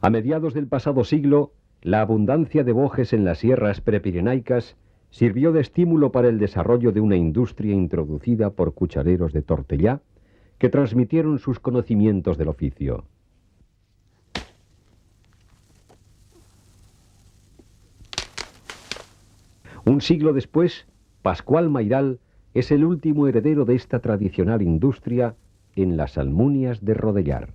A mediados del pasado siglo, la abundancia de bojes en las sierras prepirenaicas sirvió de estímulo para el desarrollo de una industria introducida por cuchareros de Tortellá, que transmitieron sus conocimientos del oficio. Un siglo después, Pascual Mayral es el último heredero de esta tradicional industria en las Almunias de Rodellar.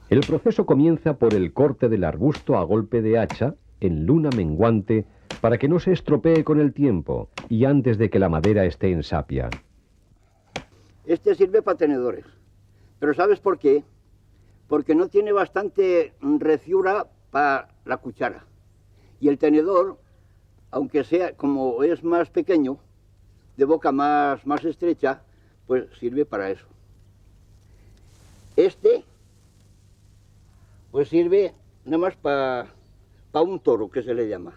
El proceso comienza por el corte del arbusto a golpe de hacha, en luna menguante, para que no se estropee con el tiempo y antes de que la madera esté en sapia. Este sirve para tenedores, pero ¿sabes por qué? Porque no tiene bastante reciura para la cuchara. Y el tenedor, aunque sea como es más pequeño, de boca más estrecha, pues sirve para eso. Este, pues sirve nada más para un toro, que se le llama.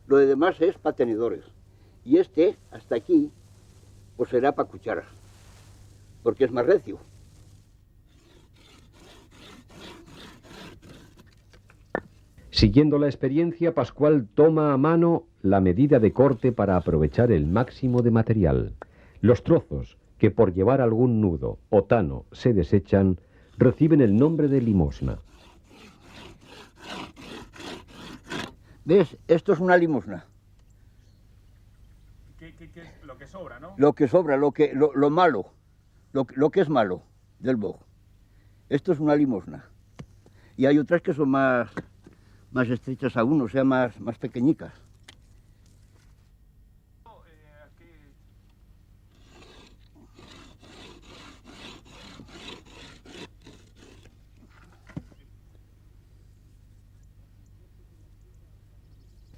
Lo demás es para tenedores. Y este, hasta aquí, pues será para cucharas, porque es más recio. Siguiendo la experiencia, Pascual toma a mano la medida de corte para aprovechar el máximo de material. Los trozos, que por llevar algún nudo o tano se desechan, reciben el nombre de limosna. ¿Ves? Esto es una limosna. ¿Qué es lo que sobra, no? Lo que sobra, lo malo, lo que es malo del boj. Esto es una limosna. Y hay otras que son más estrechas aún, o sea, más pequeñicas.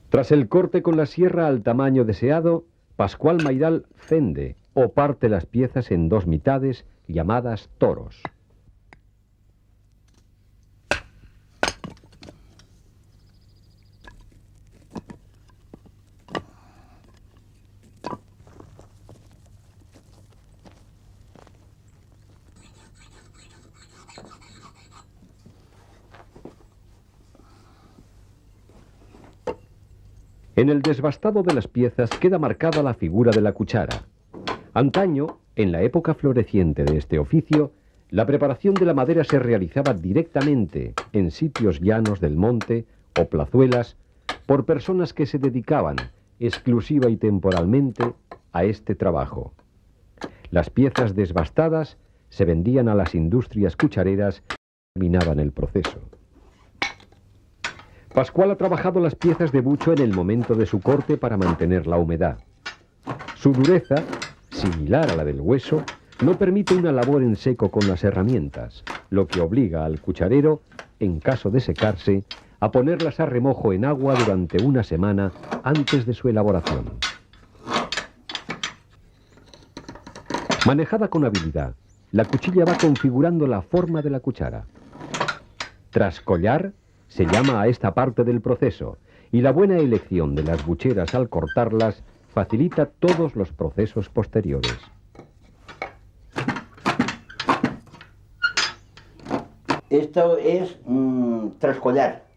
Tras el corte con la sierra al tamaño deseado, Pascual Mayral fende o parte las piezas en dos mitades llamadas toros. En el desbastado de las piezas queda marcada la figura de la cuchara. Antaño, en la época floreciente de este oficio, la preparación de la madera se realizaba directamente en sitios llanos del monte o plazuelas por personas que se dedicaban exclusiva y temporalmente a este trabajo. Las piezas desbastadas se vendían a las industrias cuchareras que terminaban el proceso. Pascual ha trabajado las piezas de bucho en el momento de su corte para mantener la humedad. Su dureza, similar a la del hueso, no permite una labor en seco con las herramientas, lo que obliga al cucharero, en caso de secarse, a ponerlas a remojo en agua durante una semana antes de su elaboración. Manejada con habilidad, la cuchilla va configurando la forma de la cuchara. Tras collar, se llama a esta parte del proceso, y la buena elección de las bucheras al cortarlas facilita todos los procesos posteriores. Esto es trascollar.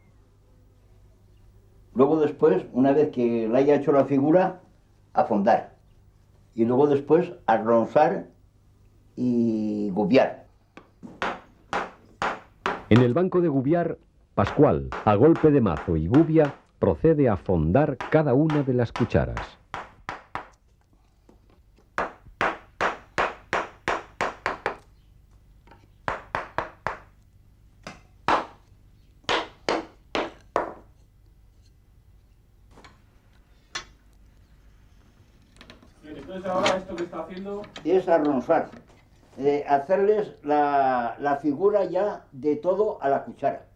Luego después, una vez que le haya hecho la figura, afondar. Y luego después arronzar y gubiar. En el banco de gubiar, Pascual, a golpe de mazo y gubia, procede a fondar cada una de las cucharas. Entonces ahora esto que está haciendo es arronzar. Hacerles la figura ya de todo a la cuchara.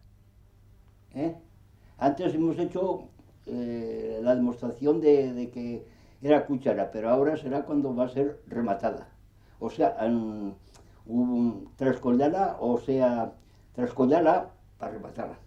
Antes hemos hecho la demostración de que era cuchara, pero ahora será cuando va a ser rematada. O sea, trascollarla, o sea, trascollarla para rematarla.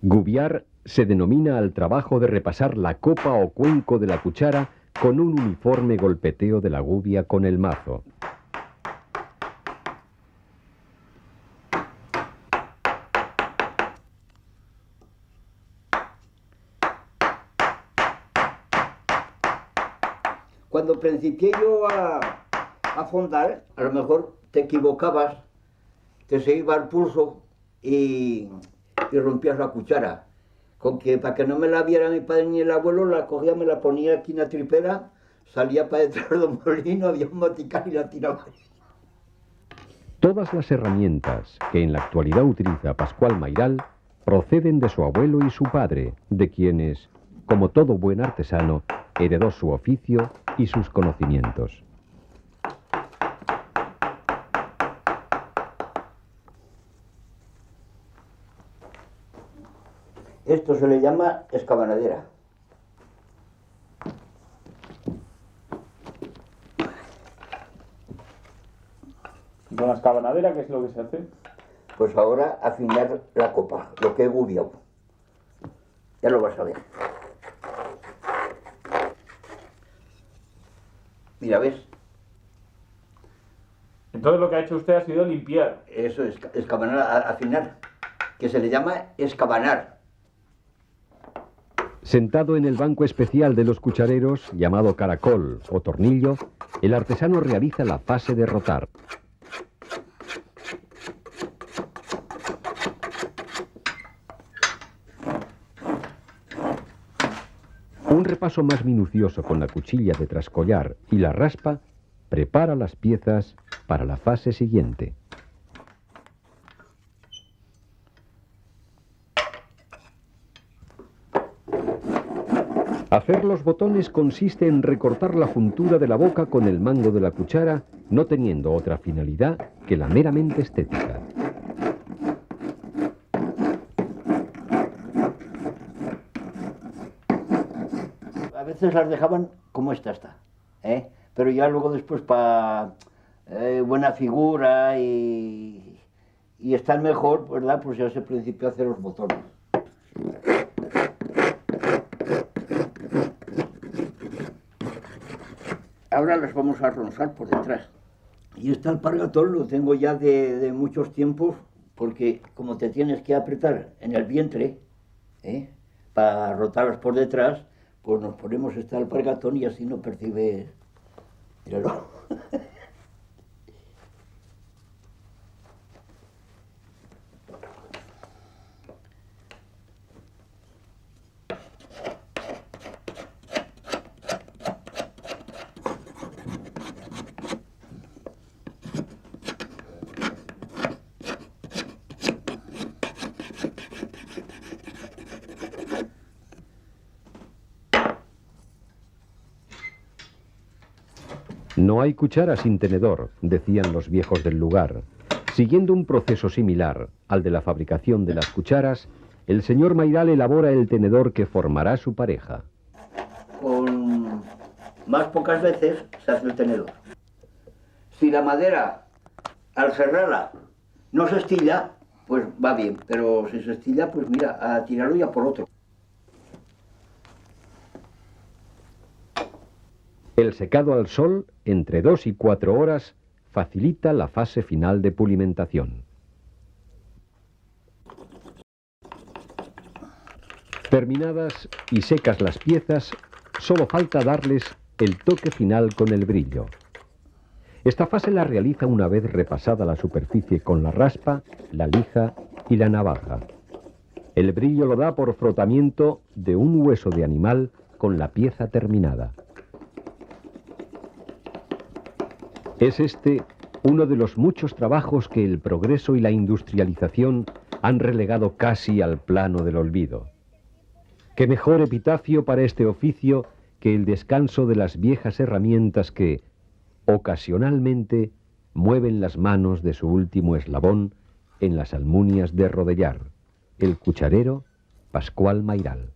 Gubiar se denomina al trabajo de repasar la copa o cuenco de la cuchara con un uniforme golpeteo de la gubia con el mazo. Cuando principié yo a fondar, a lo mejor te equivocabas, te se iba el pulso y rompías la cuchara. Con que para que no me la viera mi padre ni el abuelo, la cogía, me la ponía aquí en la tripera, salía para detrás del molino, había un motical y la tiraba. Todas las herramientas que en la actualidad utiliza Pascual Mayral proceden de su abuelo y su padre, de quienes, como todo buen artesano, heredó su oficio y sus conocimientos. Esto se le llama escabanadera. ¿Y con la escabanadera qué es lo que se hace? Pues ahora afinar la copa, lo que he gubiado. Ya lo vas a ver. Mira, ¿ves? Entonces lo que ha hecho usted ha sido limpiar. Eso es escabanar, afinar, que se le llama escabanar. Sentado en el banco especial de los cuchareros, llamado caracol o tornillo, el artesano realiza la fase de rotar. Un repaso más minucioso con la cuchilla de trascollar y la raspa prepara las piezas para la fase siguiente. Hacer los botones consiste en recortar la juntura de la boca con el mango de la cuchara, no teniendo otra finalidad que la meramente estética. A veces las dejaban como esta está, pero ya luego después para buena figura y estar mejor, ¿verdad? Pues ya se principió a hacer los botones. Ahora las vamos a ronzar por detrás. Y este alpargatón lo tengo ya de muchos tiempos, porque como te tienes que apretar en el vientre, para rotarlas por detrás, pues nos ponemos este alpargatón y así no percibe. Míralo. No hay cuchara sin tenedor, decían los viejos del lugar. Siguiendo un proceso similar al de la fabricación de las cucharas, el señor Mayral elabora el tenedor que formará su pareja. Con más pocas veces se hace el tenedor. Si la madera, al cerrarla, no se estilla, pues va bien, pero si se estilla, pues mira, a tirarlo ya por otro. El secado al sol, entre 2 y 4 horas, facilita la fase final de pulimentación. Terminadas y secas las piezas, solo falta darles el toque final con el brillo. Esta fase la realiza una vez repasada la superficie con la raspa, la lija y la navaja. El brillo lo da por frotamiento de un hueso de animal con la pieza terminada. Es este uno de los muchos trabajos que el progreso y la industrialización han relegado casi al plano del olvido. ¿Qué mejor epitafio para este oficio que el descanso de las viejas herramientas que, ocasionalmente, mueven las manos de su último eslabón en las almunias de Rodellar, el cucharero Pascual Mayral?